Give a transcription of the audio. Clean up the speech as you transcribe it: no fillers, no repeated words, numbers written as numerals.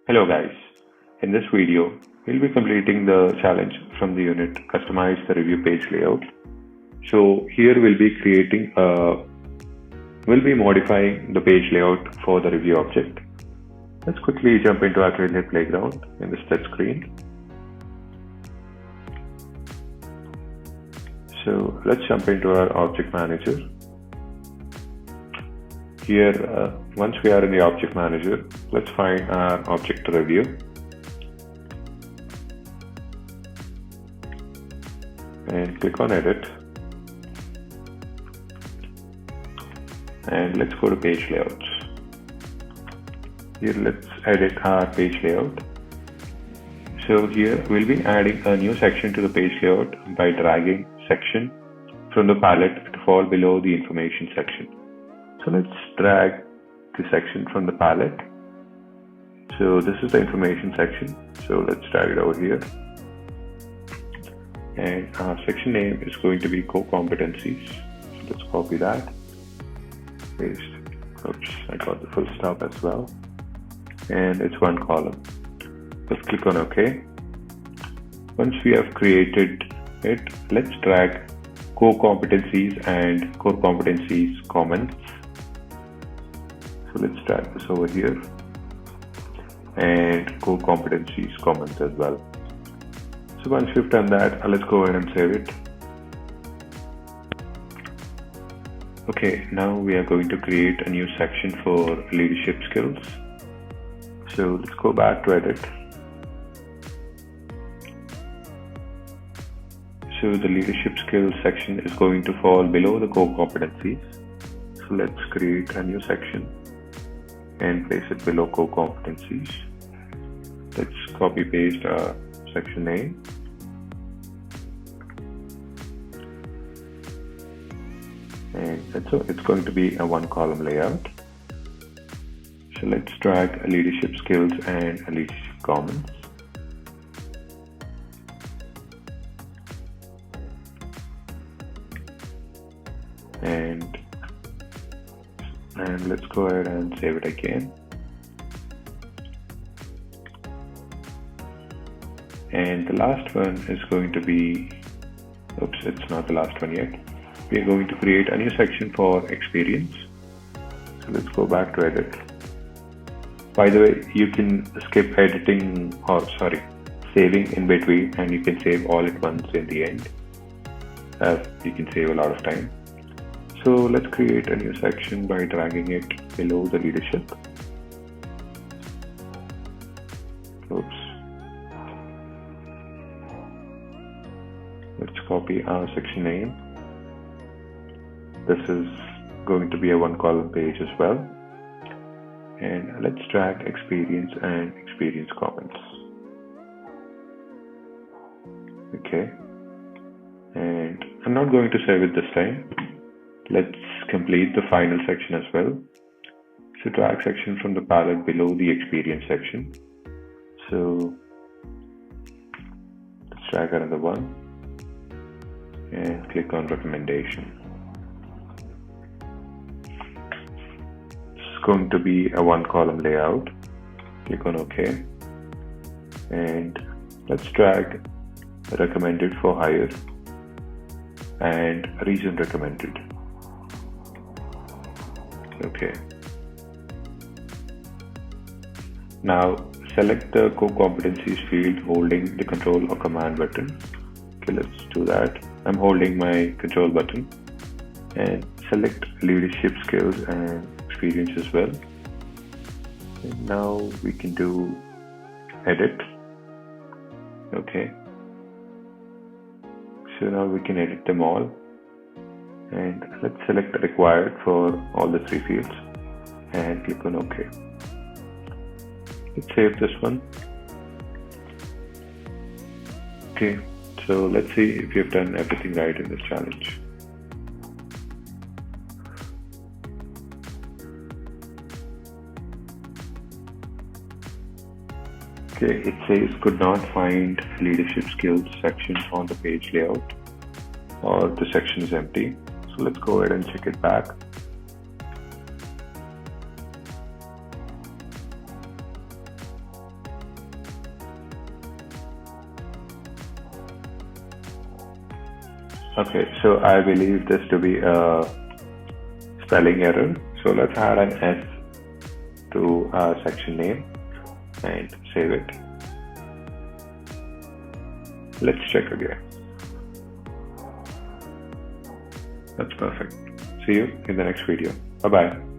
Hello guys, in this video we'll be completing the challenge from the unit Customize the review page layout. So here we'll be modifying the page layout for the review object. Let's quickly jump into our Trailhead playground in the start screen. So let's jump into our object manager. Here, once we are in the object manager, let's find our object to review. And click on edit. And let's go to page layouts. Here, let's edit our page layout. So here, we'll be adding a new section to the page layout by dragging section from the palette to fall below the information section. So let's drag the section from the palette. So this is the information section. So let's drag it over here. And our section name is going to be core competencies. So let's copy that. Paste. Oops, I got the full stop as well. And it's one column. Let's click on OK. Once we have created it, let's drag core competencies and core competencies comments. So let's drag this over here and core competencies comments as well. So once we've done that, let's go ahead and save it. Okay, now we are going to create a new section for leadership skills. So let's go back to edit. So the leadership skills section is going to fall below the core competencies. So let's create a new section and place it below core competencies. Let's copy paste our section name. And so it's going to be a one column layout. So let's drag a leadership skills and a leadership comments. And let's go ahead and save it again. And the last one is going to be, oops, it's not the last one yet. We are going to create a new section for experience. So let's go back to edit. By the way, you can skip editing saving in between, and you can save all at once in the end. You can save a lot of time. So let's create a new section by dragging it below the leadership. Oops. Let's copy our section name. This is going to be a one column page as well. And let's drag experience and experience comments. Okay. And I'm not going to save it this time. Let's complete the final section as well. So drag section from the palette below the experience section. So let's drag another one and click on recommendation. It's going to be a one column layout. Click on OK. And let's drag recommended for hire and reason recommended. Okay. Now select the core competencies field holding the control or command button. Okay, let's do that. I'm holding my control button and select leadership skills and experience as well. And now we can do edit. Okay. So now we can edit them all. And let's select required for all the three fields and click on OK. Let's save this one. Okay, so let's see if you've done everything right in this challenge. Okay, it says could not find leadership skills section on the page layout, or the section is empty. So let's go ahead and check it back. Okay, so I believe this to be a spelling error. So let's add an S to our section name and save it. Let's check again. That's perfect. See you in the next video. Bye-bye.